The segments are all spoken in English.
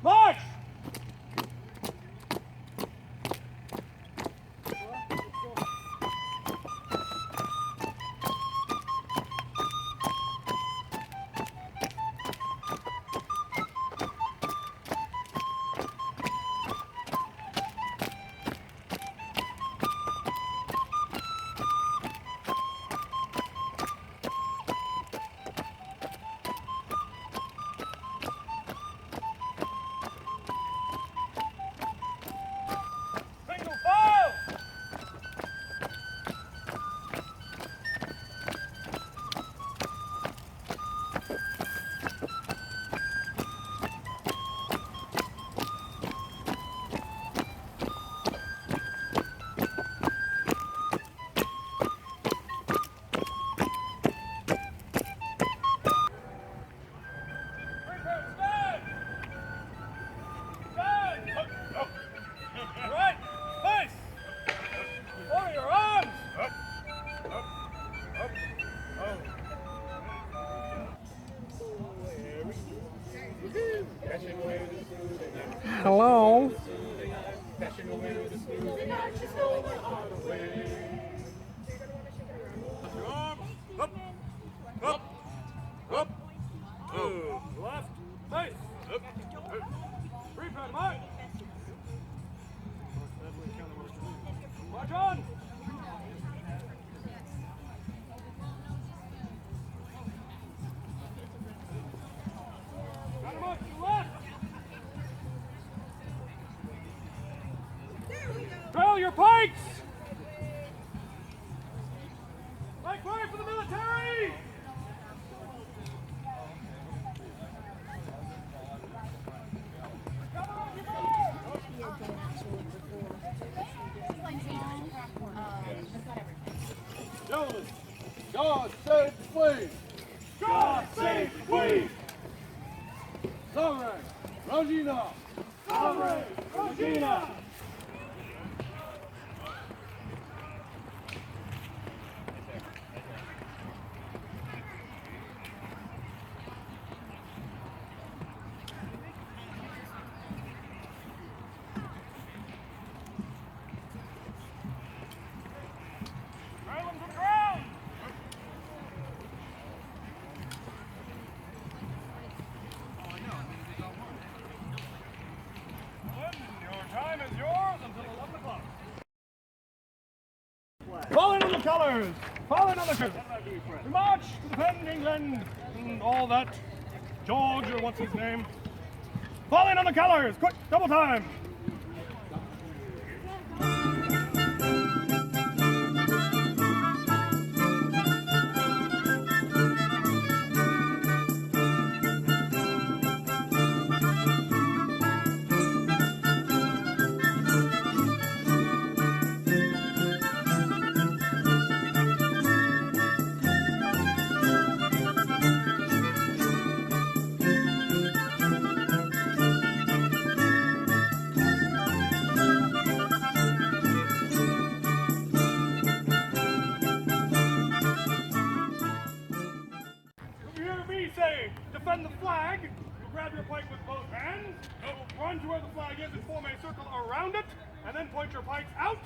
March! Hello? Up, up, up, left, face, prepare, march. March on. Got him up to the left. Trail your pikes! Pike fire for the military! Gentlemen, God save the Queen! God save the Queen! Sara Jo! Sara Jo! Fall in on the colours! Fall in on the colours! We march to defend England and all that. George, or what's his name? Fall in on the colours! Quick, double time! Defend the flag. You'll grab your pike with both hands. You'll run to where the flag is and form a circle around it, and then point your pikes out,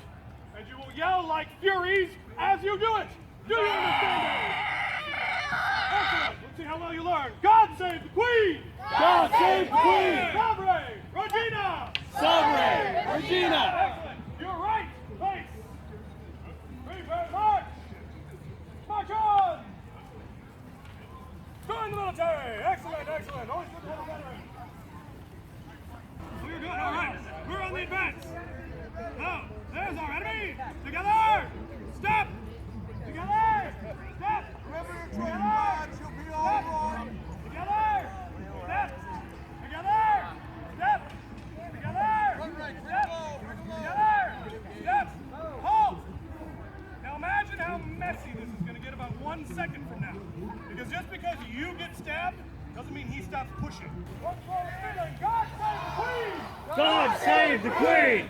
and you will yell like furies as you do it. Do you understand that? Excellent. Let's see how well you learn. God save the Queen! God save the Queen! Salve Regina! Salve Regina! Excellent. You're right. Face. Prepare, march. March on. Join the military! Excellent, excellent. Always good to have a veteran. We're good, all right. We're on the advance. Now, there's our enemy. Together! Step! Together! Step! Remember your training, lads. You'll be all right. Together! Step! Together! Step! Together! Step! Together! Step! Halt! Now imagine how messy this is going to get about 1 second from now. Because just because you get stabbed doesn't mean he stops pushing. God save the Queen! God save the Queen!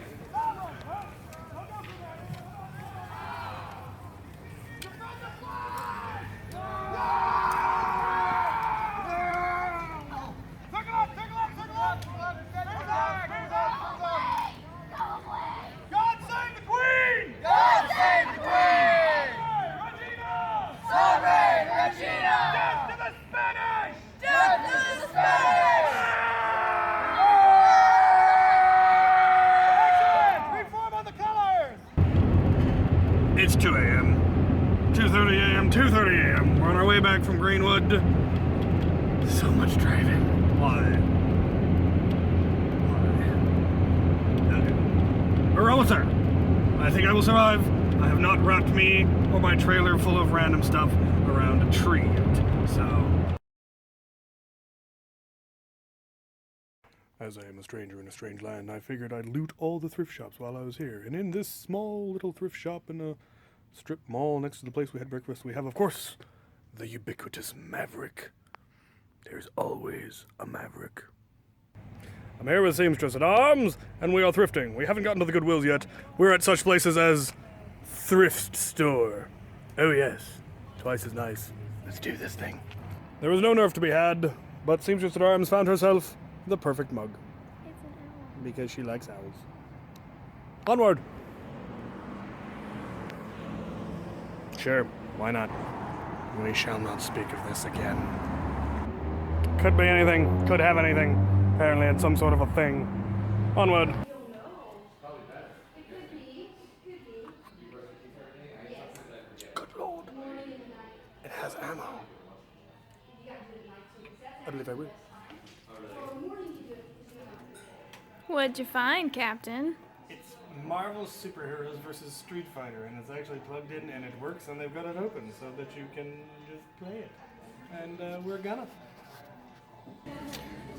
Circle up! good. So much driving. Why? We're almost there. I think I will survive. I have not wrapped me or my trailer full of random stuff around a tree yet, so... As I am a stranger in a strange land, I figured I'd loot all the thrift shops while I was here. And in this small little thrift shop in a strip mall next to the place we had breakfast, we have, of course, the ubiquitous Maverick. There's always a Maverick. I'm here with SeamstressAtArms, and we are thrifting. We haven't gotten to the Goodwills yet. We're at such places as thrift store. Oh yes, twice as nice. Let's do this thing. There was no Nerf to be had, but SeamstressAtArms found herself the perfect mug. It's an owl. Because she likes owls. Onward! Sure, why not? We shall not speak of this again. Could be anything, could have anything. Apparently it's some sort of a thing. Onward. Good lord. It has ammo. I believe I will. What'd you find, Captain? It's Marvel Superheroes versus Street Fighter, and it's actually plugged in and it works, and they've got it open so that you can just play it. And we're gonna.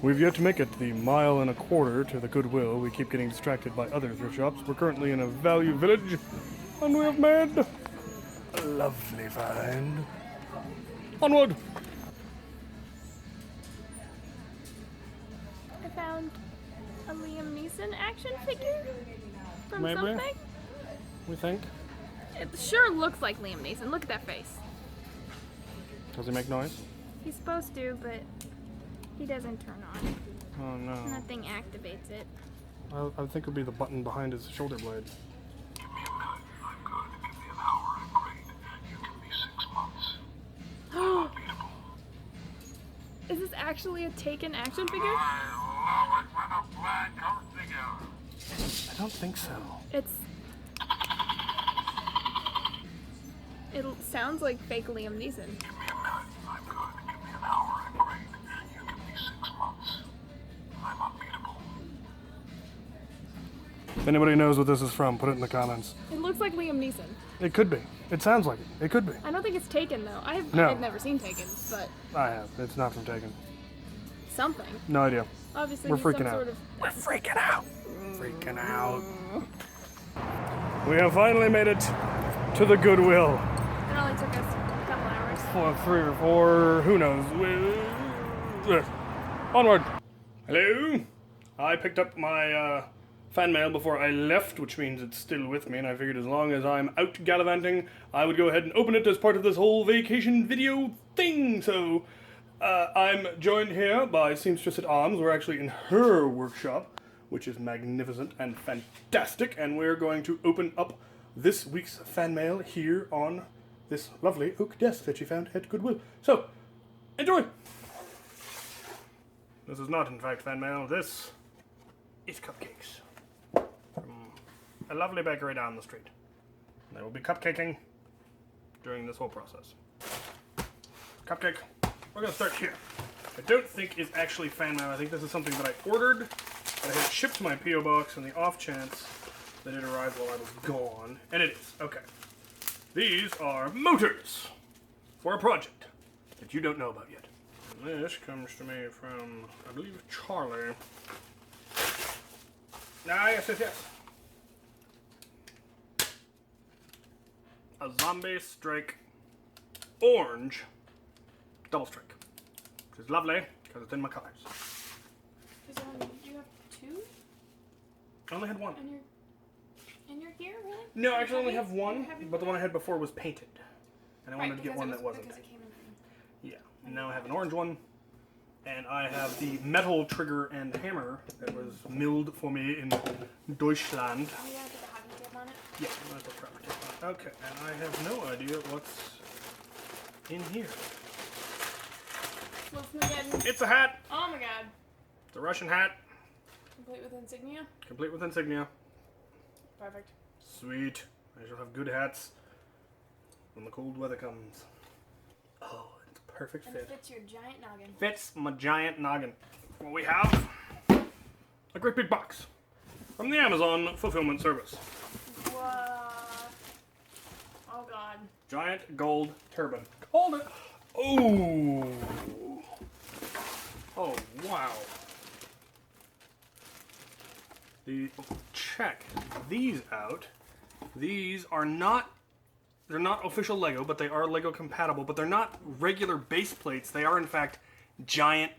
We've yet to make it the 1.25 miles to the Goodwill. We keep getting distracted by other thrift shops. We're currently in a value village, and we have made a lovely find. Onward! I found a Liam Neeson action figure from Maybe. something. We think. It sure looks like Liam Neeson. Look at that face. Does he make noise? He's supposed to, but he doesn't turn on. Oh no. Nothing activates it. I think it would be the button behind his shoulder blade. Give me a minute. I'm good. Give me an hour. I'm great. You give me 6 months. I'm unbeatable. Is this actually a Taken action figure? I love it when a black coat figure. I don't think so. It sounds like fake Liam Neeson. Give me a minute. I'm good. Give me an hour. I'm great. You give me 6 months. I'm unbeatable. If anybody knows what this is from, put it in the comments. It looks like Liam Neeson. It could be. It sounds like it. It could be. I don't think it's Taken though. I've No. never seen Taken, but I have. It's not from Taken. something. No idea. Obviously, We're he's some freaking out. sort of. We're freaking out. Freaking out. We have finally made it to the Goodwill. It only took us a couple hours. For 3 or 4, who knows. Onward. Hello. I picked up my fan mail before I left, which means it's still with me, and I figured as long as I'm out gallivanting, I would go ahead and open it as part of this whole vacation video thing. So I'm joined here by SeamstressAtArms. We're actually in her workshop, which is magnificent and fantastic, and we're going to open up this week's fan mail here on this lovely oak desk that she found at Goodwill. So, enjoy! This is not, in fact, fan mail. This is cupcakes from a lovely bakery down the street. They will be cupcaking during this whole process. Cupcake. We're going to start here. I don't think it's actually fan mail. I think this is something that I ordered, that I had shipped to my P.O. box on the off chance that it arrived while I was gone. And it is. Okay. These are motors for a project that you don't know about yet. And this comes to me from, I believe, Charlie. Ah, yes. A zombie strike orange double strike, which is lovely because it's in my colors. Did you have two? I only had one. And you're here, really? No, actually I only have one, but the one I had before was painted. And I wanted to get one that wasn't because it painted. came in. Yeah, and now I have an orange one, and I have the metal trigger and hammer that was milled for me in Deutschland. Oh yeah, with the hockey tape on it. Yeah, I'm gonna put proper tape on it. Okay, and I have no idea what's in here. Wolfmageddon. It's a hat! Oh my god. It's a Russian hat, Complete with insignia. complete with insignia. Perfect. Sweet. I shall have good hats when the cold weather comes. Oh, it's perfect And fit. fits your giant noggin. Fits my giant noggin. Well, we have a great big box from the Amazon fulfillment service. What? Oh god. Giant gold turban. Hold it. Oh. Oh, wow. Check these out. These are not, they're not official Lego, but they are Lego compatible, but they're not regular base plates. They are, in fact, giant,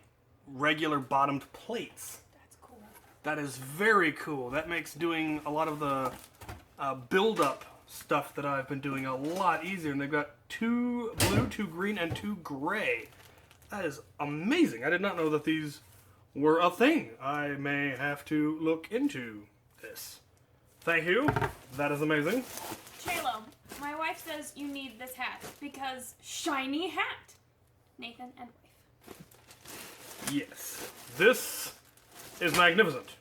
regular bottomed plates. That's cool. That is very cool. That makes doing a lot of the build-up stuff that I've been doing a lot easier. And they've got 2 blue, 2 green, and 2 gray. That is amazing. I did not know that these were a thing. I may have to look into this. Thank you. That is amazing. Chaylo, my wife says you need this hat because shiny hat. Nathan and wife. Yes. This is magnificent.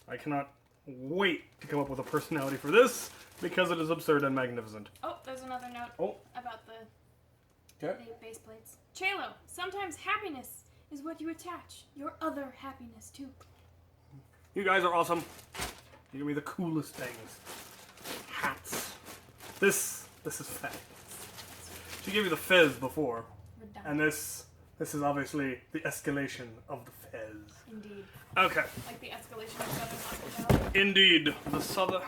I cannot wait to come up with a personality for this because it is absurd and magnificent. Oh, there's another note Oh. about the Okay. base plates. Chaylo, sometimes happiness is what you attach your other happiness to. You guys are awesome. You give me the coolest things. Hats. This is fabulous. She gave you the fez before, Redundant. and this is obviously the escalation of the fez. Indeed. Okay. Like the escalation of Southern Hospitality. Indeed, the southern.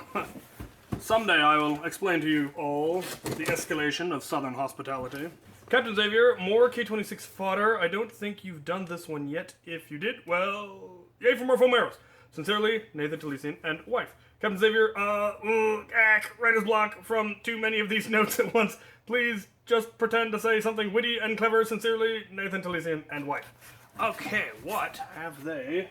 Someday I will explain to you all the escalation of Southern hospitality. Captain Xavier, more K-26 fodder. I don't think you've done this one yet. If you did, well, yay for more foam arrows. Sincerely, Nathan Talesian and wife. Captain Xavier, writer's block from too many of these notes at once. Please just pretend to say something witty and clever. Sincerely, Nathan Talesian and wife. Okay, what have they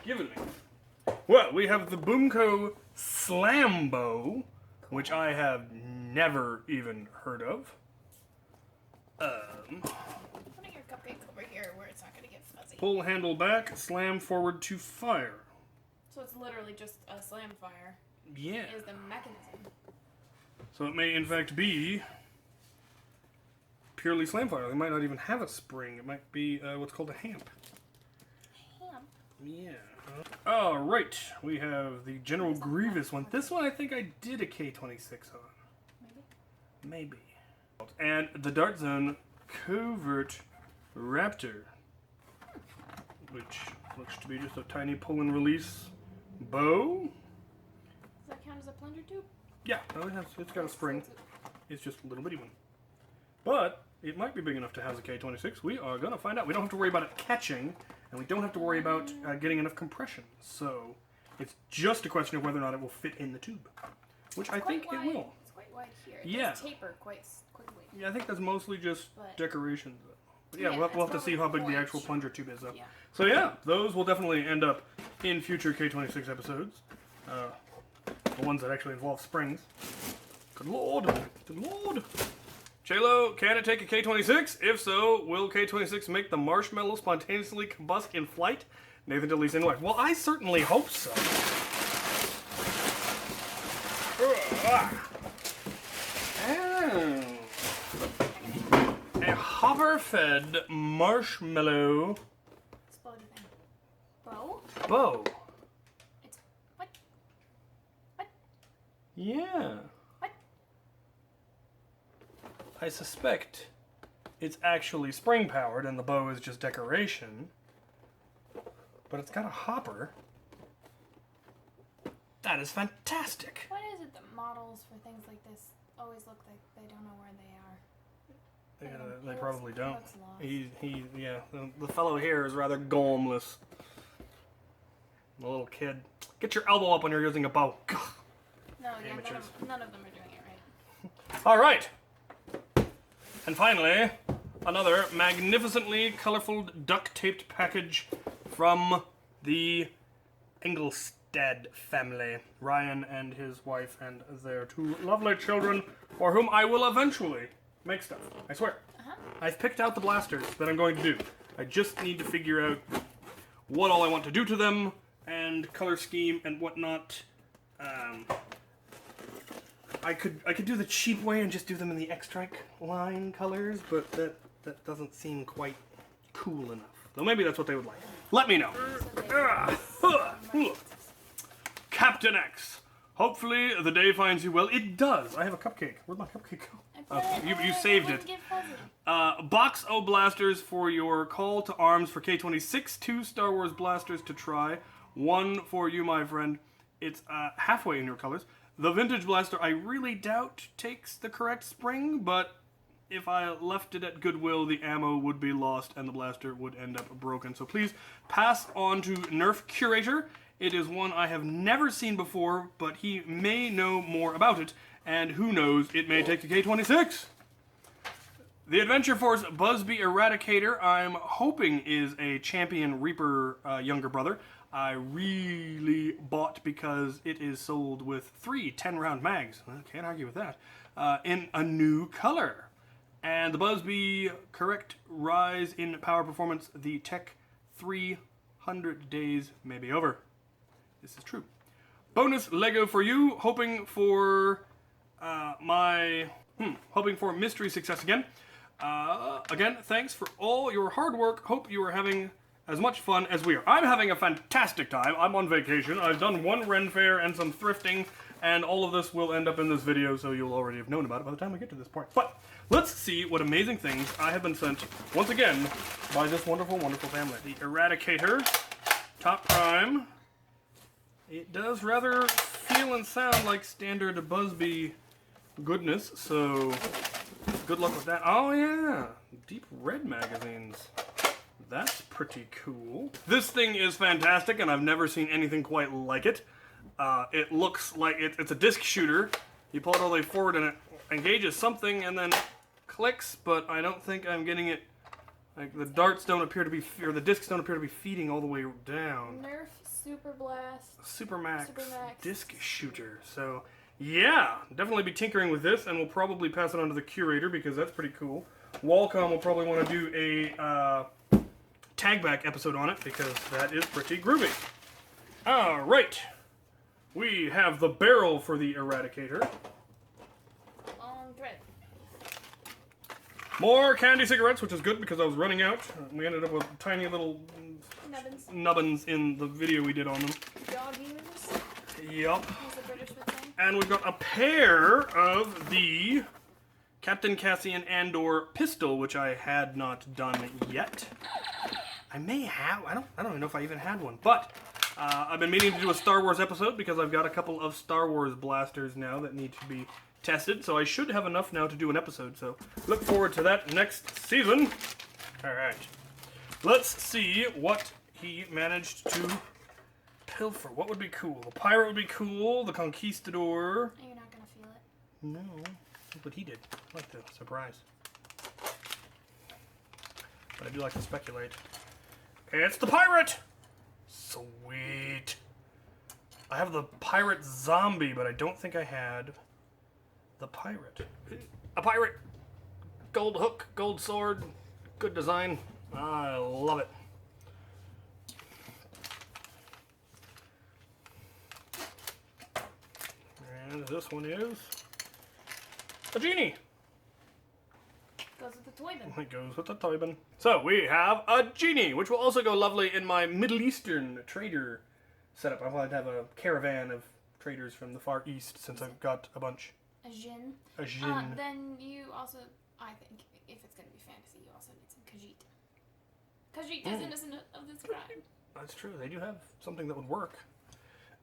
given me? Well, we have the Boomco Slambo, which I have never even heard of. Putting your cupcake over here where it's not going to get fuzzy. Pull handle back, slam forward to fire. So it's literally just a slam fire. Yeah. Is the mechanism. So it may in fact be purely slam fire. They might not even have a spring. It might be what's called a hamp. Ham. Yeah. All right. We have the General Grievous one. This one I think I did a K-26 on. Maybe. And the Dart Zone Covert Raptor, which looks to be just a tiny pull and release bow. Does that count as a plunger tube? Yeah, no, it's got a spring. It's just a little bitty one. But it might be big enough to house a K-26. We are going to find out. We don't have to worry about it catching, and we don't have to worry about getting enough compression. So it's just a question of whether or not it will fit in the tube, which I think it will. It's quite wide here. It Yeah. does taper quite quickly. Yeah, I think that's mostly just But- decorations. But yeah, Yeah, we'll have to it's see how big probably the actual 4 inch. plunger tube is, though. Yeah. So yeah, those will definitely end up in future K-26 episodes. The ones that actually involve springs. Good lord. Good lord. Chaylo, can it take a K-26? If so, will K-26 make the marshmallow spontaneously combust in flight? Nathan Talesian wife. Well, I certainly hope so. A hopper-fed marshmallow Exploded thing. Bow? bow. It's what? What? Yeah. What? I suspect it's actually spring-powered and the bow is just decoration. But it's got a hopper. That is fantastic. What is it that models for things like this always look like they don't know where they are? They probably don't. looks lost. Yeah. The fellow here is rather gormless. The little kid. Get your elbow up when you're using a bow. Gah. No, yeah, Amateurs. none of them are doing it right. All right. And finally, another magnificently colorful duct-taped package from the Engelstad family. Ryan and his wife and their 2 lovely children, for whom I will eventually make stuff. I swear. I've picked out the blasters that I'm going to do. I just need to figure out what all I want to do to them and color scheme and whatnot. I could do the cheap way and just do them in the X-Strike line colors, but that that doesn't seem quite cool enough. Though maybe that's what they would like. Let me know. Captain X. Hopefully the day finds you well. It does. I have a cupcake. Where'd my cupcake go? You saved it. Box O blasters for your call to arms for K26. 2 Star Wars blasters to try. 1 for you, my friend. It's halfway in your colors. The vintage blaster I really doubt takes the correct spring, but if I left it at Goodwill, the ammo would be lost and the blaster would end up broken. So please pass on to Nerf Curator. It is one I have never seen before, but he may know more about it, and who knows, it may take the K26. The Adventure Force Busby Eradicator, I'm hoping is a Champion Reaper younger brother. I really bought because it is sold with 3 10-round mags. I can't argue with that. In a new color. And the Busby correct rise in power performance. The Tech 300 days may be over. This is true. Bonus Lego for you. Hoping for hoping for mystery success again. Again, thanks for all your hard work. Hope you are having as much fun as we are. I'm having a fantastic time. I'm on vacation. I've done 1 Ren Fair and some thrifting, and all of this will end up in this video, so you'll already have known about it by the time we get to this part. But let's see what amazing things I have been sent, once again, by this wonderful, wonderful family. The Eradicator, Top Prime. It does rather feel and sound like standard Busby goodness, so good luck with that. Oh yeah, deep red magazines. That's pretty cool. This thing is fantastic, and I've never seen anything quite like it. It looks like it's a disc shooter. You pull it all the way forward, and it engages something, and then clicks, but I don't think I'm getting it. Like, the darts don't appear to be, or the discs don't appear to be feeding all the way down. Nerf Super Blast. Supermax disc shooter. So, yeah, definitely be tinkering with this, and we'll probably pass it on to the curator, because that's pretty cool. Walcom will probably want to do a tag back episode on it, because that is pretty groovy. Alright. We have the barrel for the Eradicator. On thread. More candy cigarettes, which is good because I was running out. We ended up with tiny little nubbins in the video we did on them. Dog ears. Yup. As the British would say. And we've got a pair of the Captain Cassian Andor pistol, which I had not done yet. I may have. I don't even know if I even had one. But I've been meaning to do a Star Wars episode because I've got a couple of Star Wars blasters now that need to be tested. So I should have enough now to do an episode. So look forward to that next season. All right. Let's see what he managed to pilfer. What would be cool? The pirate would be cool. The conquistador. You're not gonna feel it. No. Look what he did. I like the surprise. But I do like to speculate. It's the pirate! Sweet. I have the pirate zombie, but I don't think I had the pirate. A pirate! Gold hook, gold sword, good design. I love it. And this one is a genie. Goes with the toy bin. It goes with the toy bin. So we have a genie, which will also go lovely in my Middle Eastern trader setup. I wanted to have a caravan of traders from the Far East since I've got a bunch. A djinn. A djinn. Then you also, I think, if it's going to be fantasy, you also need some Khajiit. Khajiit is innocent of this crime. That's true. They do have something that would work.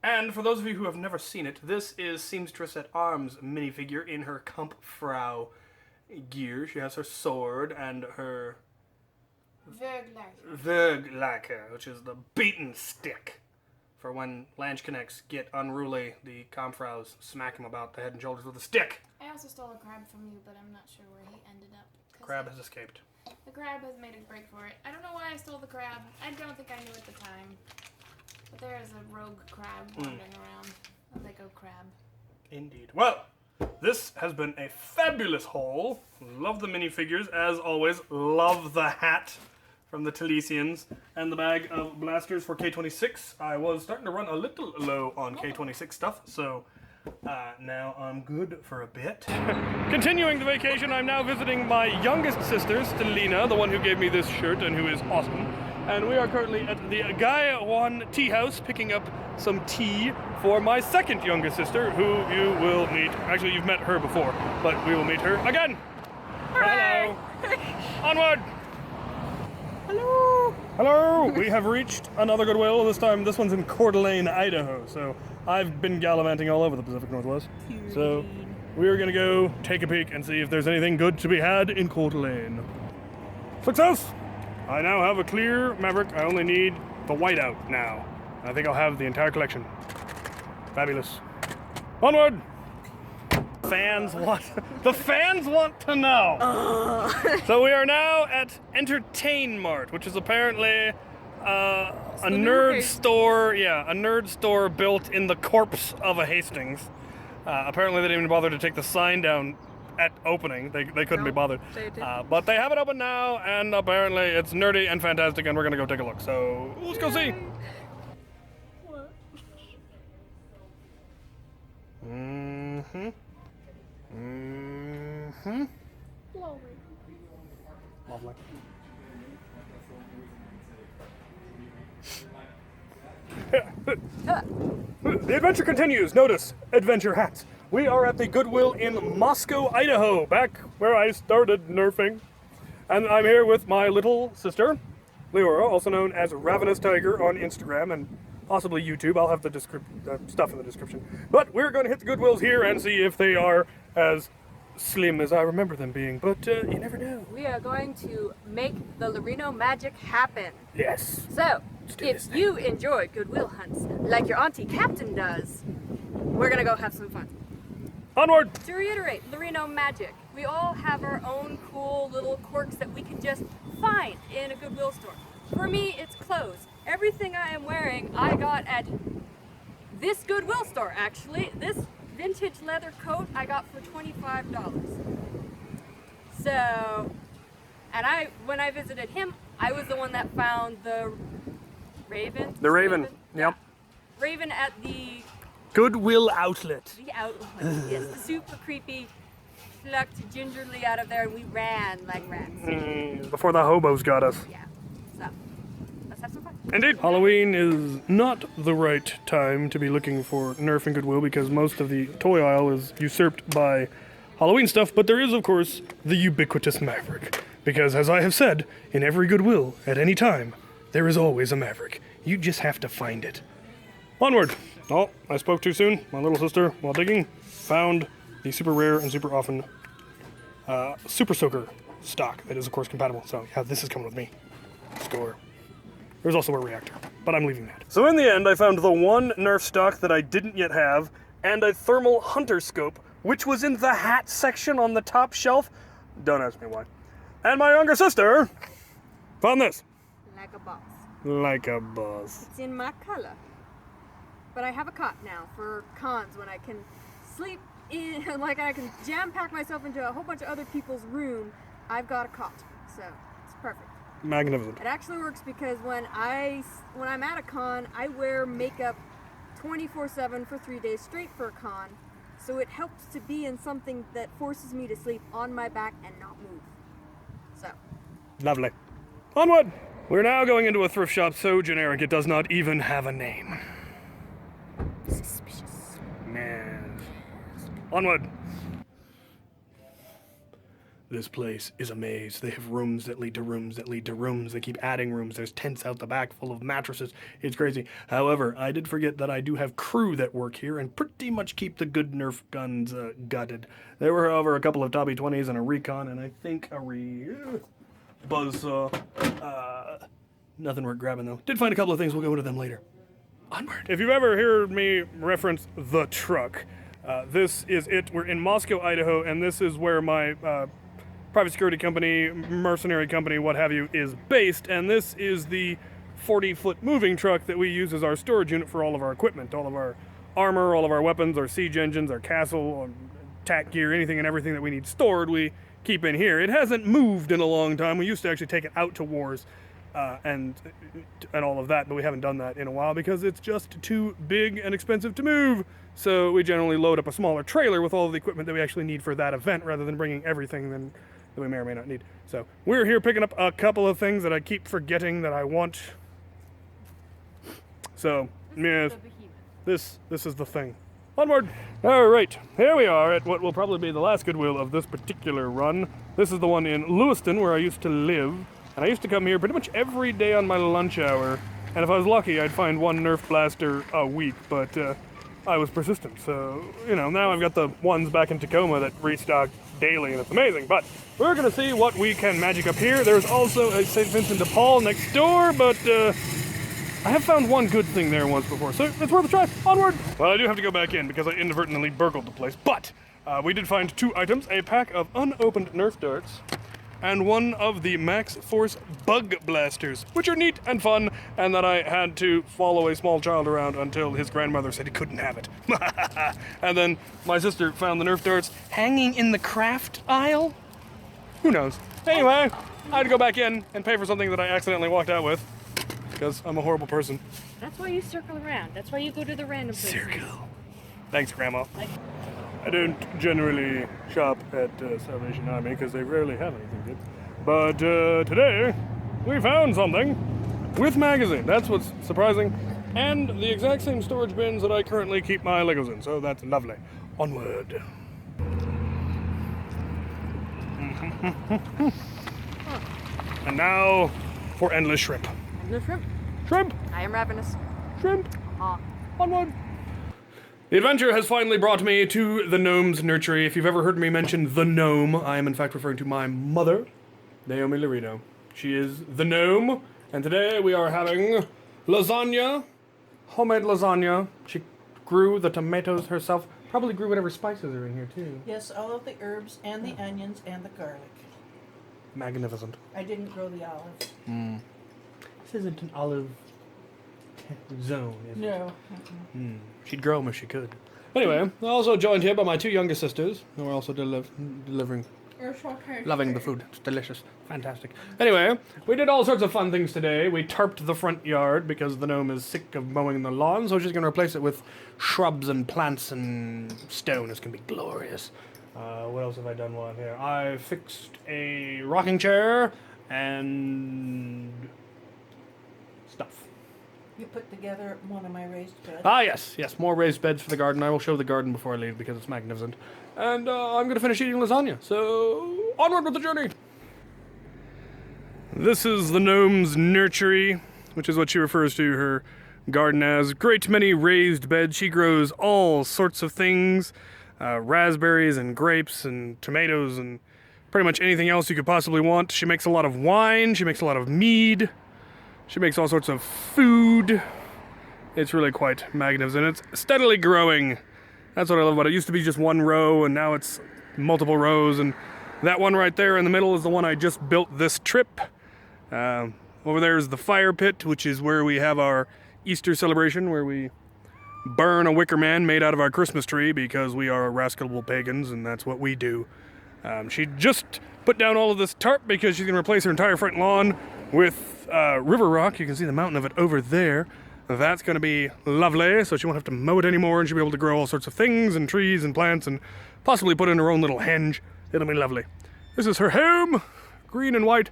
And for those of you who have never seen it, this is SeamstressAtArms minifigure in her Kampfrau gear. She has her sword and her Verglake, which is the beaten stick. For when Lanchknechts get unruly, the Kampfraus smack him about the head and shoulders with a stick. I also stole a crab from you, but I'm not sure where he ended up. Crab has escaped. The crab has made a break for it. I don't know why I stole the crab. I don't think I knew at the time. But there is a rogue crab wandering around. A Lego crab. Indeed. Well, this has been a fabulous haul. Love the minifigures, as always. Love the hat from the Talesians and the bag of blasters for K26. I was starting to run a little low on K26 stuff, so Now I'm good for a bit. Continuing the vacation, I'm now visiting my youngest sister, Stellina, the one who gave me this shirt and who is awesome. And we are currently at the Gaia One Tea House picking up some tea for my second youngest sister, who you will meet. Actually, you've met her before, but we will meet her again. Hooray! Hello. Onward. Hello! Hello! We have reached another Goodwill. This time, this one's in Coeur d'Alene, Idaho. So I've been gallivanting all over the Pacific Northwest. So we're gonna go take a peek and see if there's anything good to be had in Coeur d'Alene. Success! I now have a clear Maverick. I only need the whiteout now. I think I'll have the entire collection. Fabulous. Onward! The fans want to know. So we are now at Entertain Mart, which is apparently a nerd store. Yeah, a nerd store built in the corpse of a Hastings. Apparently they didn't even bother to take the sign down at opening. They couldn't be bothered. But they have it open now, and apparently it's nerdy and fantastic, and we're gonna go take a look. So let's go see. What? Lovely. The adventure continues. Notice, adventure hats. We are at the Goodwill in Moscow, Idaho, back where I started nerfing. And I'm here with my little sister, Leora, also known as Ravenous Tiger on Instagram and possibly YouTube. I'll have the stuff in the description. But we're going to hit the Goodwills here and see if they are as slim as I remember them being. But you never know. We are going to make the Laurino magic happen. Yes. So, if you enjoy Goodwill hunts like your auntie Captain does, we're gonna go have some fun. Onward! To reiterate, Laurino magic. We all have our own cool little quirks that we can just find in a Goodwill store. For me, it's clothes. Everything I am wearing, I got at this Goodwill store, actually. This vintage leather coat I got for $25. So, and when I visited him, I was the one that found the Raven. The Raven, yep. Raven at the Goodwill outlet. Yes, the super creepy, plucked gingerly out of there, and we ran like rats. Before the hobos got us. Yeah, so let's have some fun. Indeed. Halloween is not the right time to be looking for Nerf and Goodwill because most of the toy aisle is usurped by Halloween stuff, but there is, of course, the ubiquitous Maverick. Because, as I have said, in every Goodwill, at any time, there is always a Maverick. You just have to find it. Onward! Oh, I spoke too soon. My little sister, while digging, found the super rare and super often Super Soaker stock that is, of course, compatible. So, yeah, this is coming with me. Score. There's also a reactor, but I'm leaving that. So in the end, I found the one Nerf stock that I didn't yet have, and a thermal hunter scope, which was in the hat section on the top shelf. Don't ask me why. And my younger sister found this. Like a boss. Like a boss. It's in my color. But I have a cot now for cons when I can sleep in, like I can jam pack myself into a whole bunch of other people's room. I've got a cot, so it's perfect. Magnificent. It actually works because when I'm at a con, I wear makeup 24/7 for 3 days straight for a con. So it helps to be in something that forces me to sleep on my back and not move. So. Lovely. Onward! We're now going into a thrift shop so generic it does not even have a name. Suspicious. Man. Onward! This place is a maze. They have rooms that lead to rooms that lead to rooms. They keep adding rooms. There's tents out the back full of mattresses. It's crazy. However, I did forget that I do have crew that work here and pretty much keep the good Nerf guns gutted. There were, however, a couple of Dobby 20s and a Recon, and I think a Buzzsaw. Nothing worth grabbing, though. Did find a couple of things. We'll go into them later. Onward. If you've ever heard me reference the truck, this is it. We're in Moscow, Idaho, and this is where my private security company, mercenary company, what have you, is based, and this is the 40-foot moving truck that we use as our storage unit for all of our equipment, all of our armor, all of our weapons, our siege engines, our castle, tack gear, anything and everything that we need stored, we keep in here. It hasn't moved in a long time. We used to actually take it out to wars, and all of that, but we haven't done that in a while because it's just too big and expensive to move. So we generally load up a smaller trailer with all of the equipment that we actually need for that event rather than bringing everything that we may or may not need. So we're here picking up a couple of things that I keep forgetting that I want. So, yeah, this is the thing. Onward! Alright, here we are at what will probably be the last Goodwill of this particular run. This is the one in Lewiston where I used to live. And I used to come here pretty much every day on my lunch hour. And if I was lucky, I'd find one Nerf blaster a week, but I was persistent. So, you know, now I've got the ones back in Tacoma that restock daily, and it's amazing. But we're going to see what we can magic up here. There's also a St. Vincent de Paul next door, but I have found one good thing there once before, so it's worth a try. Onward! Well, I do have to go back in because I inadvertently burgled the place, but we did find 2 items, a pack of unopened Nerf darts, and one of the Max Force Bug Blasters, which are neat and fun, and that I had to follow a small child around until his grandmother said he couldn't have it. And then my sister found the Nerf darts hanging in the craft aisle. Who knows? Anyway, I had to go back in and pay for something that I accidentally walked out with, because I'm a horrible person. That's why you circle around. That's why you go to the random places. Circle. Thanks, Grandma. I don't generally shop at Salvation Army because they rarely have anything good. But today, we found something with magazine. That's what's surprising. And the exact same storage bins that I currently keep my Legos in. So that's lovely. Onward. And now for endless shrimp. Endless shrimp? Shrimp! I am ravenous. Shrimp! Onward! The adventure has finally brought me to the gnome's nursery. If you've ever heard me mention the gnome, I am in fact referring to my mother, Chaylo Laurino. She is the gnome, and today we are having lasagna, homemade lasagna. She grew the tomatoes herself, probably grew whatever spices are in here too. Yes, all of the herbs and the onions and the garlic. Magnificent. I didn't grow the olives. This isn't an olive zone, is it? No. She'd grow them if she could. Anyway, I'm also joined here by my 2 younger sisters, who are also delivering, loving the food. It's delicious. Fantastic. Anyway, we did all sorts of fun things today. We tarped the front yard because the gnome is sick of mowing the lawn, so she's going to replace it with shrubs and plants and stone. It's going to be glorious. What else have I done while I'm here? I fixed a rocking chair and stuff. You put together one of my raised beds. Ah, yes, more raised beds for the garden. I will show the garden before I leave because it's magnificent. And I'm going to finish eating lasagna, so onward with the journey. This is the gnome's nursery, which is what she refers to her garden as. Great many raised beds. She grows all sorts of things, raspberries and grapes and tomatoes and pretty much anything else you could possibly want. She makes a lot of wine. She makes a lot of mead. She makes all sorts of food. It's really quite magnificent. It's steadily growing. That's what I love about it. It used to be just one row, and now it's multiple rows. And that one right there in the middle is the one I just built this trip. Over there is the fire pit, which is where we have our Easter celebration, where we burn a wicker man made out of our Christmas tree because we are rascalable pagans, and that's what we do. She just put down all of this tarp because she's going to replace her entire front lawn with river rock. You can see the mountain of it over there. That's going to be lovely, so she won't have to mow it anymore, and she'll be able to grow all sorts of things and trees and plants and possibly put in her own little henge. It'll be lovely. This is her home, green and white,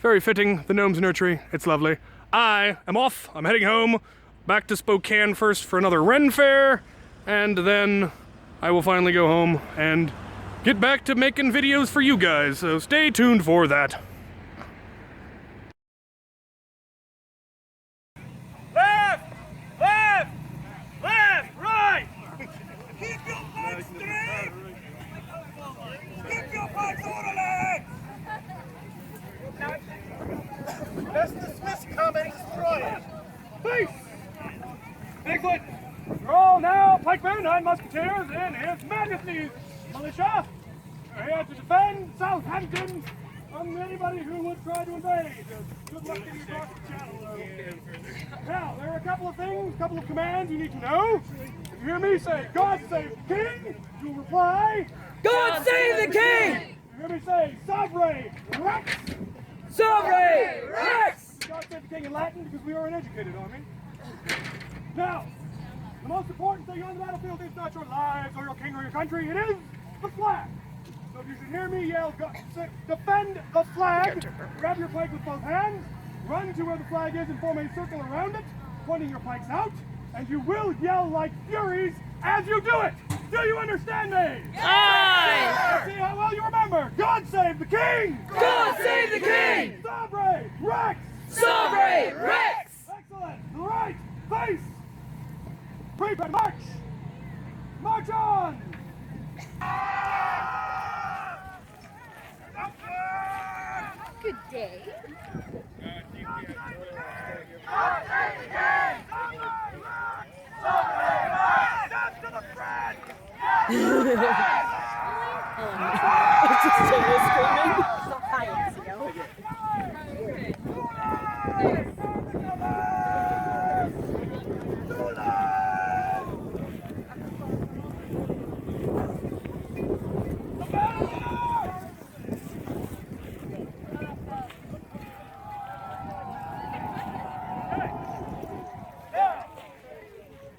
very fitting, the gnome's nursery. It's lovely. I am off. I'm heading home, back to Spokane first for another Ren Fair, and then I will finally go home and get back to making videos for you guys, so stay tuned for that. Keep your butts straight! Keep your butts orderly! Let's dismiss comment destroy it! Peace! Excellent! Roll now, pikemen and musketeers in His Majesty's militia! We're here to defend Southampton from anybody who would try to invade. Good luck getting across the channel, though. Now, there are a couple of things, a couple of commands you need to know. If you hear me say, God save the king, you'll reply, God save the king! If you hear me say, Savre Rex, Savre Rex! God king in Latin because we are an educated army. Now, the most important thing on the battlefield is not your lives or your king or your country. It is the flag. So if you should hear me yell, defend the flag, grab your pike with both hands, run to where the flag is and form a circle around it, pointing your pikes out, and you will yell like furies as you do it. Do you understand me? Aye! Let's see how well you remember. God save the king! God save the king! Sobre Rex! Sobre Rex! Excellent. To the right, face. Prepare, march. March on. Good day.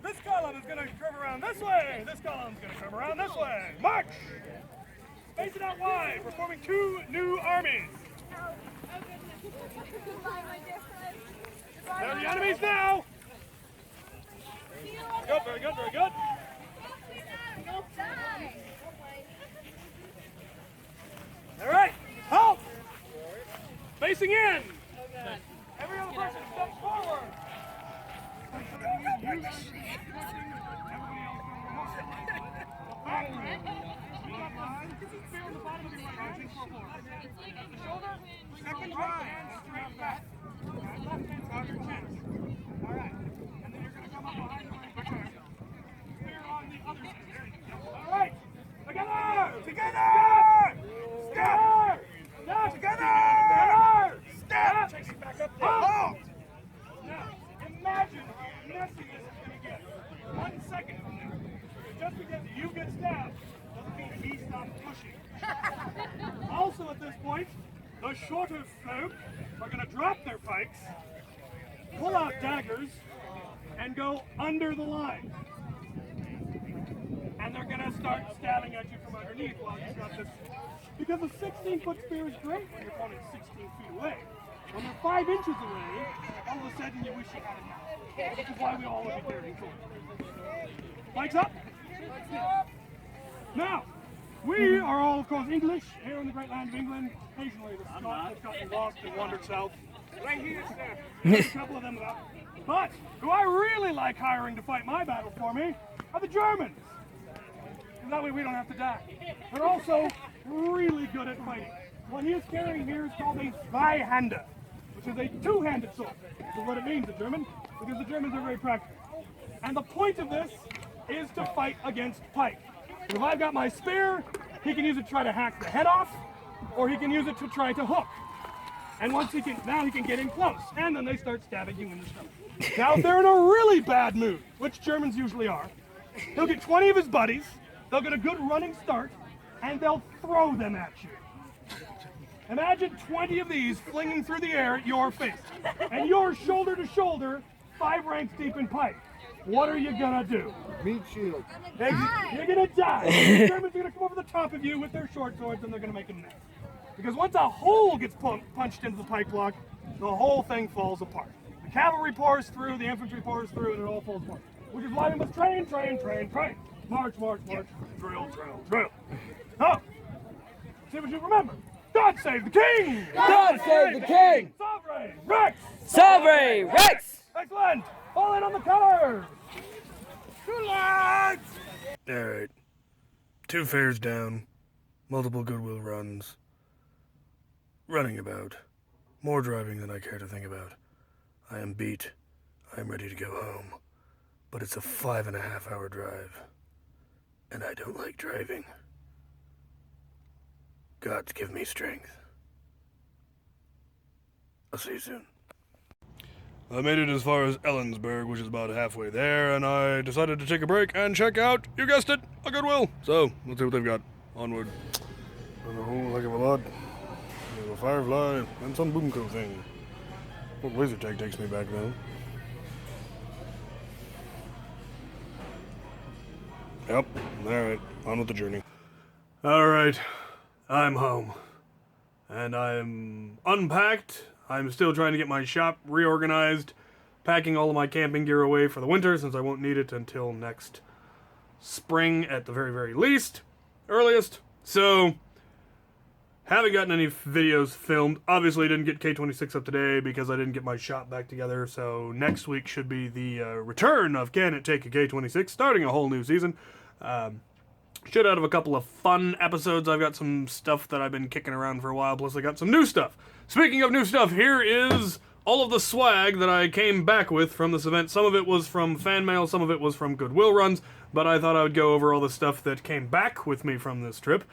This column is going to curve around this way. This column is going to curve around this way. March! Space it out wide. We're forming two new armies. They're the enemies now. Good, very good, very good. All right, halt! Facing in. Every other person steps forward. Second line. Straight back. Left hand on your chest. All right. And then you're going to come up behind the return. Spear on the other side. There you go. All right. Together! Together! Step! Step! Together! Step! Takes you back up there. Halt! Now, imagine how messy this is going to get. 1 second from now. Just because you get stabbed doesn't mean he stops pushing. Also at this point, the shorter folk are going to drop their pikes, pull out daggers, and go under the line. And they're going to start stabbing at you from underneath while you've got this. Because a 16-foot spear is great when your opponent's 16 feet away. When they're 5 inches away, all of a sudden you wish you had it now. Which is why we all would be carrying swords. Pikes up. Now, we are all, of course, English here in the great land of England. Occasionally, the Scots have gotten lost and wandered south. Right here, sir. There's a couple of them about. But who I really like hiring to fight my battles for me are the Germans. And that way we don't have to die. They're also really good at fighting. What he is carrying here is called a Zweihander, which is a two-handed sword. This is what it means in German, because the Germans are very practical. And the point of this is to fight against pike. So if I've got my spear, he can use it to try to hack the head off, or he can use it to try to hook. And once he can, now he can get in close, and then they start stabbing you in the stomach. Now if they're in a really bad mood, which Germans usually are, he'll get 20 of his buddies, they'll get a good running start, and they'll throw them at you. Imagine 20 of these flinging through the air at your face, and you're shoulder to shoulder, 5 ranks deep in pike. What are you gonna do? Meat shield. You're gonna die. The Germans are gonna come over the top of you with their short swords, and they're gonna make a mess. Because once a hole gets punched into the pike block, the whole thing falls apart. The cavalry pours through, the infantry pours through, and it all falls apart. Which is why we must train, train, train, train. March, march, march. Drill, drill, drill. Now, see what you remember. God save the king! God save the king! Sobre Rex! Sobre Rex! Excellent! Fall in on the colors! Alright. 2 fares down. Multiple goodwill runs. Running about. More driving than I care to think about. I am beat. I am ready to go home. But it's a 5.5-hour drive. And I don't like driving. Gods give me strength. I'll see you soon. I made it as far as Ellensburg, which is about halfway there, and I decided to take a break and check out, you guessed it, a Goodwill. So, let's see what they've got. Onward. There's a whole heck of a lot. There's a firefly and some boomco thing. Well, laser tag takes me back then. Yep. Alright. On with the journey. Alright. I'm home. And I'm unpacked. I'm still trying to get my shop reorganized. Packing all of my camping gear away for the winter since I won't need it until next spring at the very, very least. Earliest. So, haven't gotten any videos filmed. Obviously, didn't get K26 up today because I didn't get my shop back together. So, next week should be the return of Can It Take a K26, starting a whole new season. Should out of a couple of fun episodes. I've got some stuff that I've been kicking around for a while, plus I got some new stuff. Speaking of new stuff, here is all of the swag that I came back with from this event. Some of it was from fan mail, some of it was from Goodwill runs, but I thought I would go over all the stuff that came back with me from this trip.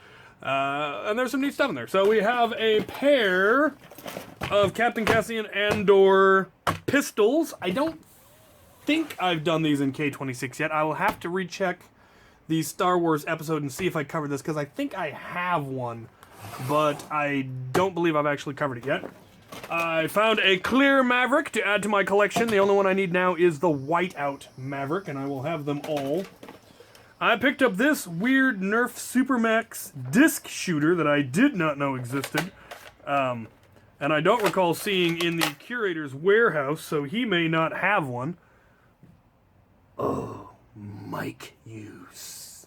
And there's some neat stuff in there. So we have a pair of Captain Cassian Andor pistols. I don't think I've done these in K26 yet. I will have to recheck the Star Wars episode and see if I covered this, because I think I have one, but I don't believe I've actually covered it yet. I found a clear Maverick to add to my collection. The only one I need now is the whiteout Maverick, and I will have them all. I picked up this weird Nerf Supermax disc shooter that I did not know existed. And I don't recall seeing in the curator's warehouse, so he may not have one. Oh, Mike Hughes.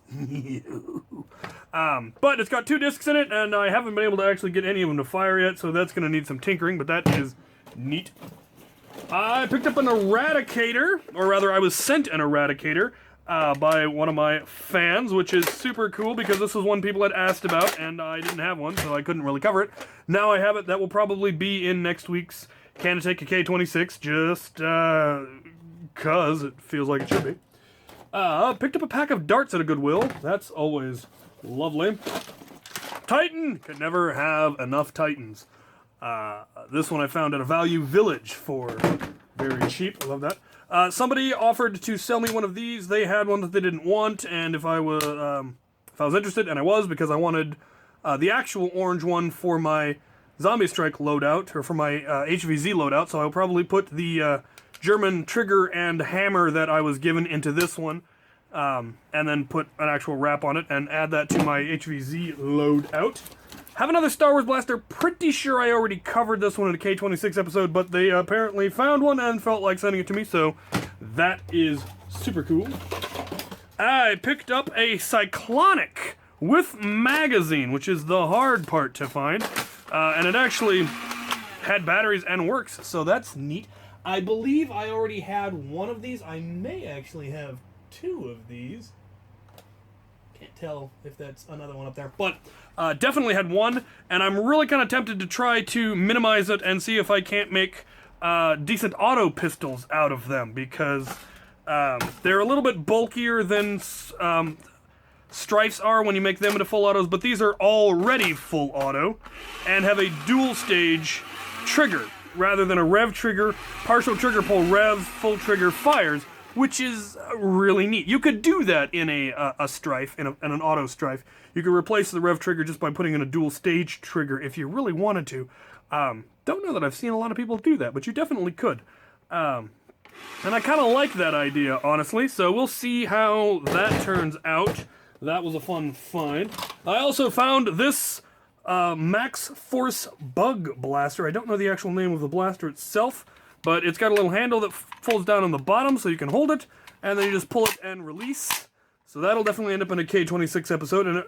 But it's got 2 discs in it, and I haven't been able to actually get any of them to fire yet, so that's going to need some tinkering, but that is neat. I picked up an Eradicator, or rather I was sent an Eradicator by one of my fans, which is super cool because this was one people had asked about, and I didn't have one, so I couldn't really cover it. Now I have it. That will probably be in next week's Can It Take a K26, just because it feels like it should be. Picked up a pack of darts at a Goodwill. That's always lovely. Titan! Could never have enough Titans. This one I found at a Value Village for very cheap. I love that. Somebody offered to sell me one of these. They had one that they didn't want, and if I was interested, and I was, because I wanted the actual orange one for my Zombie Strike loadout, or for my HVZ loadout, so I'll probably put the German trigger and hammer that I was given into this one, and then put an actual wrap on it and add that to my HVZ loadout. Have another Star Wars blaster. Pretty sure I already covered this one in a K26 episode, but they apparently found one and felt like sending it to me, so that is super cool. I picked up a Cyclonic with magazine, which is the hard part to find, and it actually had batteries and works, so that's neat. I believe I already had one of these. I may actually have 2 of these. Can't tell if that's another one up there. But definitely had one, and I'm really kind of tempted to try to minimize it and see if I can't make decent auto pistols out of them, because they're a little bit bulkier than Strifes are when you make them into full autos, but these are already full auto and have a dual stage trigger, rather than a rev trigger, partial trigger pull, rev, full trigger, fires, which is really neat. You could do that in a Strife, in an auto Strife. You could replace the rev trigger just by putting in a dual stage trigger if you really wanted to. Don't know that I've seen a lot of people do that, but you definitely could. And I kind of like that idea, honestly, so we'll see how that turns out. That was a fun find. I also found this Max Force Bug Blaster. I don't know the actual name of the blaster itself, but it's got a little handle that folds down on the bottom so you can hold it, and then you just pull it and release. So that'll definitely end up in a K26 episode, and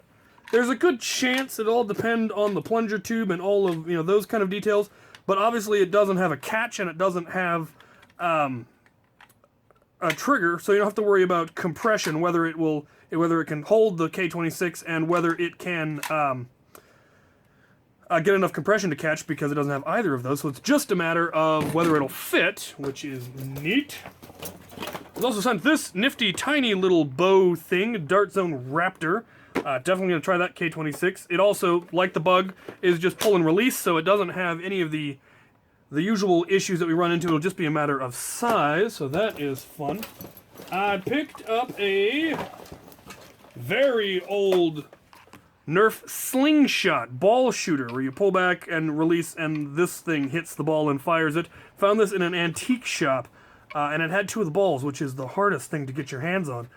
there's a good chance it'll all depend on the plunger tube and all of those kind of details, but obviously it doesn't have a catch and it doesn't have a trigger, so you don't have to worry about compression, whether it can hold the K26 and whether it can get enough compression to catch, because it doesn't have either of those, so it's just a matter of whether it'll fit, which is neat. I was also sent this nifty tiny little bow thing, Dart Zone Raptor. Definitely going to try that K26. It also, like the Bug, is just pull and release, so it doesn't have any of the usual issues that we run into. It'll just be a matter of size, so that is fun. I picked up a very old Nerf Slingshot ball shooter, where you pull back and release and this thing hits the ball and fires it. Found this in an antique shop, and it had 2 of the balls, which is the hardest thing to get your hands on.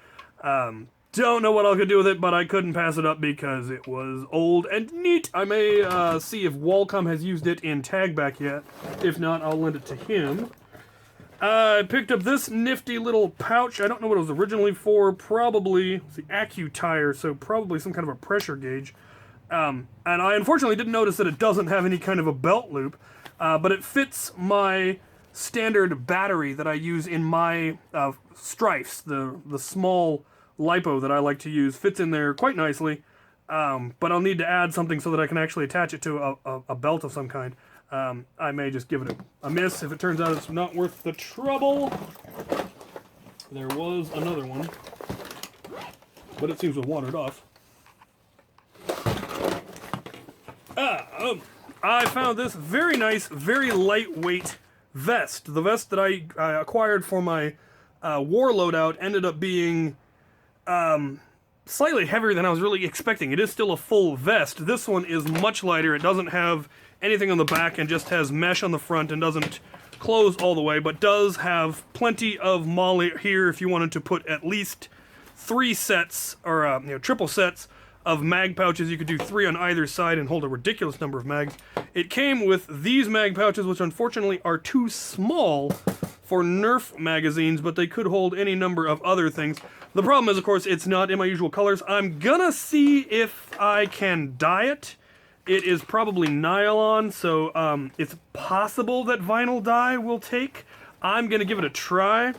Don't know what I could do with it, but I couldn't pass it up because it was old and neat. I may see if Walcom has used it in tag back yet. If not, I'll lend it to him. I picked up this nifty little pouch. I don't know what it was originally for. Probably it's the AccuTire, so probably some kind of a pressure gauge. And I unfortunately didn't notice that it doesn't have any kind of a belt loop, but it fits my standard battery that I use in my strifes, the small lipo that I like to use. Fits in there quite nicely, but I'll need to add something so that I can actually attach it to a belt of some kind. I may just give it a miss if it turns out it's not worth the trouble. There was another one, but it seems to have wandered off. I found this very nice, very lightweight vest. The vest that I acquired for my war loadout ended up being slightly heavier than I was really expecting. It is still a full vest. This one is much lighter. It doesn't have anything on the back and just has mesh on the front and doesn't close all the way, but does have plenty of MOLLE here if you wanted to put at least 3 sets, or triple sets of mag pouches. You could do 3 on either side and hold a ridiculous number of mags. It came with these mag pouches, which unfortunately are too small for Nerf magazines, but they could hold any number of other things. The problem is, of course, it's not in my usual colors. I'm gonna see if I can dye it. It is probably nylon, so it's possible that vinyl dye will take. I'm gonna give it a try.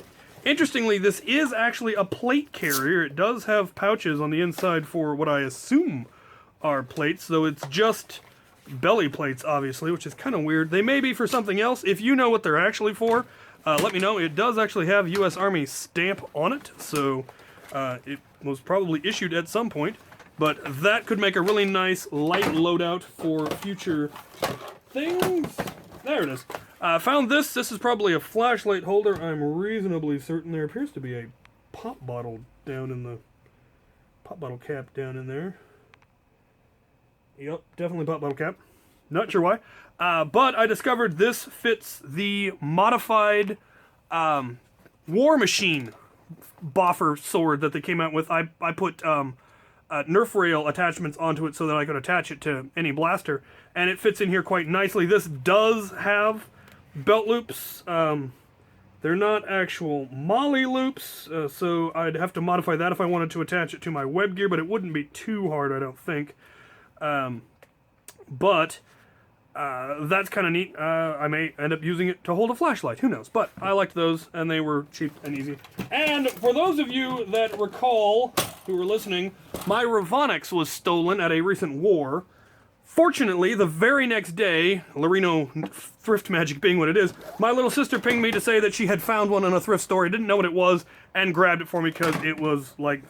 Interestingly, this is actually a plate carrier. It does have pouches on the inside for what I assume are plates, though it's just belly plates, obviously, which is kind of weird. They may be for something else. If you know what they're actually for, let me know. It does actually have U.S. Army stamp on it, so it was probably issued at some point. But that could make a really nice light loadout for future things. There it is. Found this. This is probably a flashlight holder. I'm reasonably certain there appears to be a pop bottle down in the... pop bottle cap down in there. Yep, definitely pop bottle cap. Not sure why. But I discovered this fits the modified War Machine boffer sword that they came out with. I put Nerf rail attachments onto it so that I could attach it to any blaster, and it fits in here quite nicely. This does have belt loops. They're not actual MOLLE loops, so I'd have to modify that if I wanted to attach it to my web gear, but it wouldn't be too hard, I don't think. But that's kind of neat. I may end up using it to hold a flashlight, who knows. But I liked those, and they were cheap and easy. And for those of you that recall, who were listening, my Ravenous was stolen at a recent war. Fortunately, the very next day, Laurino thrift magic being what it is, my little sister pinged me to say that she had found one in a thrift store. I didn't know what it was, and grabbed it for me because it was like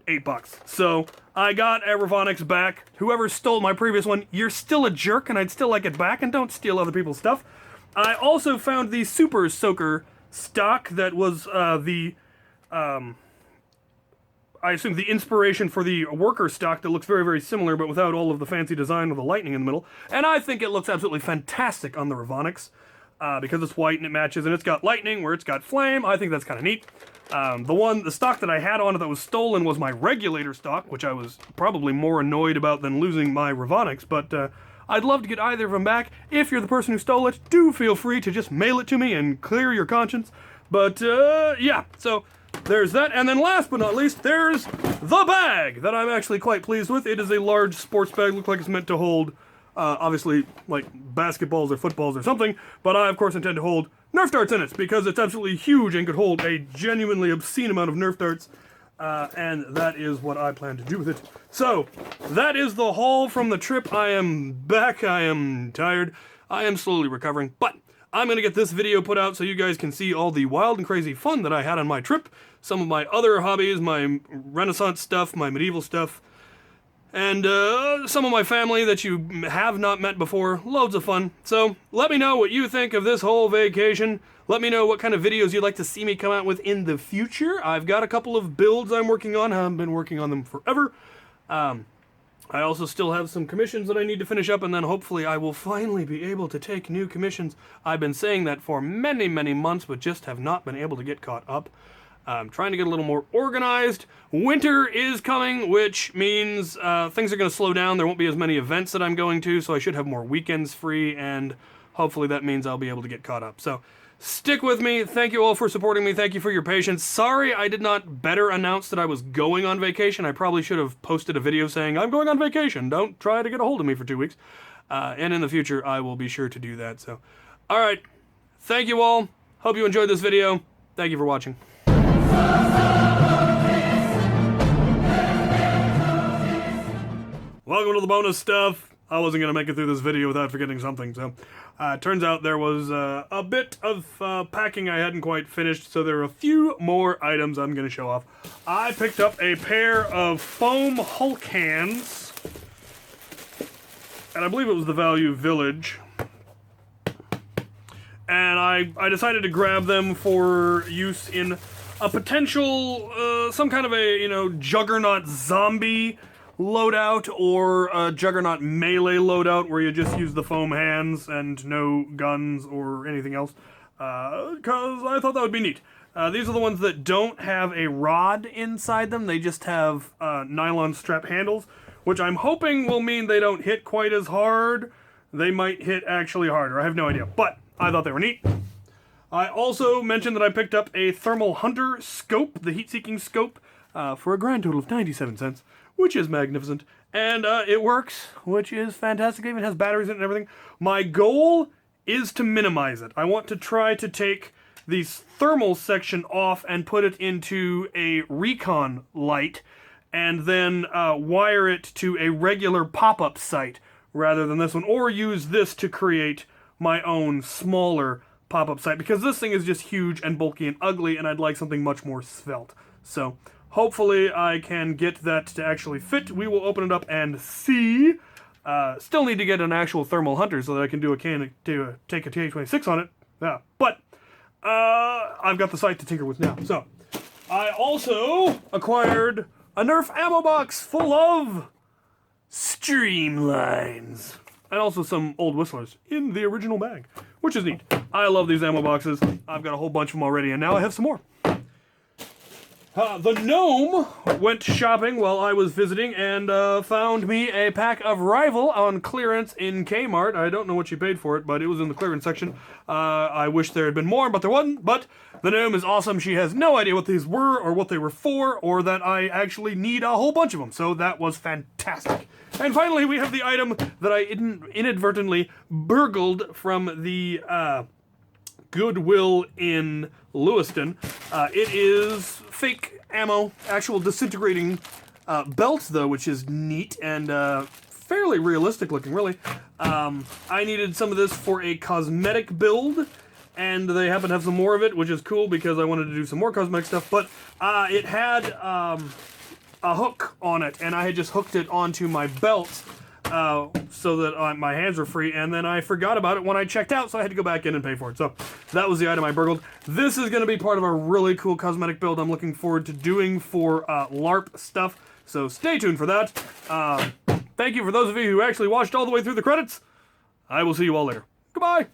$8. So I got a Ravenous back. Whoever stole my previous one, you're still a jerk, and I'd still like it back, and don't steal other people's stuff. I also found the Super Soaker stock that was I assume the inspiration for the worker stock that looks very, very similar, but without all of the fancy design with the lightning in the middle. And I think it looks absolutely fantastic on the Ravenous, because it's white and it matches, and it's got lightning where it's got flame. I think that's kind of neat. The stock that I had on it that was stolen was my regulator stock, which I was probably more annoyed about than losing my Ravenous, but I'd love to get either of them back. If you're the person who stole it, do feel free to just mail it to me and clear your conscience. But, yeah, so there's that. And then last but not least, there's the bag that I'm actually quite pleased with. It is a large sports bag. Looks like it's meant to hold, obviously, like basketballs or footballs or something. But I, of course, intend to hold Nerf darts in it because it's absolutely huge and could hold a genuinely obscene amount of Nerf darts. And that is what I plan to do with it. So, that is the haul from the trip. I am back. I am tired. I am slowly recovering. But I'm going to get this video put out so you guys can see all the wild and crazy fun that I had on my trip. Some of my other hobbies, my Renaissance stuff, my medieval stuff. And some of my family that you have not met before. Loads of fun. So, let me know what you think of this whole vacation. Let me know what kind of videos you'd like to see me come out with in the future. I've got a couple of builds I'm working on. I haven't been working on them forever. I also still have some commissions that I need to finish up, and then hopefully I will finally be able to take new commissions. I've been saying that for many, many months, but just have not been able to get caught up. I'm trying to get a little more organized. Winter is coming, which means things are going to slow down. There won't be as many events that I'm going to, so I should have more weekends free, and hopefully that means I'll be able to get caught up. So stick with me. Thank you all for supporting me. Thank you for your patience. Sorry I did not better announce that I was going on vacation. I probably should have posted a video saying, I'm going on vacation. Don't try to get a hold of me for 2 weeks. And in the future, I will be sure to do that. So, all right. Thank you all. Hope you enjoyed this video. Thank you for watching. Welcome to the bonus stuff. I wasn't going to make it through this video without forgetting something, so turns out there was a bit of packing I hadn't quite finished, so there are a few more items I'm going to show off. I picked up a pair of foam Hulk hands, and I believe it was the Value Village. And I decided to grab them for use in a potential, some kind of a, Juggernaut zombie loadout, or a Juggernaut melee loadout where you just use the foam hands and no guns or anything else, because I thought that would be neat. These are the ones that don't have a rod inside them. They just have nylon strap handles, which I'm hoping will mean they don't hit quite as hard. They might hit actually harder. I have no idea, but I thought they were neat. I also mentioned that I picked up a Thermal Hunter scope, the heat-seeking scope, for a grand total of 97 cents, which is magnificent. And it works, which is fantastic. It even has batteries in it and everything. My goal is to minimize it. I want to try to take the thermal section off and put it into a recon light, and then wire it to a regular pop-up sight rather than this one, or use this to create my own smaller pop-up sight, because this thing is just huge and bulky and ugly, and I'd like something much more svelte. So hopefully I can get that to actually fit. We will open it up and see. Still need to get an actual Thermal Hunter so that I can do take a TA-26 on it. Yeah, but I've got the sight to tinker with now. So I also acquired a Nerf ammo box full of streamlines, and also some old whistlers in the original bag, which is neat. I love these ammo boxes. I've got a whole bunch of them already, and now I have some more. The gnome went shopping while I was visiting and found me a pack of Rival on clearance in Kmart. I don't know what she paid for it, but it was in the clearance section. I wish there had been more, but there wasn't. But the gnome is awesome. She has no idea what these were or what they were for, or that I actually need a whole bunch of them. So that was fantastic. And finally, we have the item that I inadvertently burgled from the Goodwill in Lewiston. It is fake ammo, actual disintegrating belts, though, which is neat and fairly realistic looking, really. I needed some of this for a cosmetic build, and they happen to have some more of it, which is cool because I wanted to do some more cosmetic stuff, but it had a hook on it, and I had just hooked it onto my belt so that my hands were free, and then I forgot about it when I checked out, so I had to go back in and pay for it. So that was the item I burgled. This is going to be part of a really cool cosmetic build I'm looking forward to doing for LARP stuff, so stay tuned for that. Thank you for those of you who actually watched all the way through the credits. I will see you all later. Goodbye!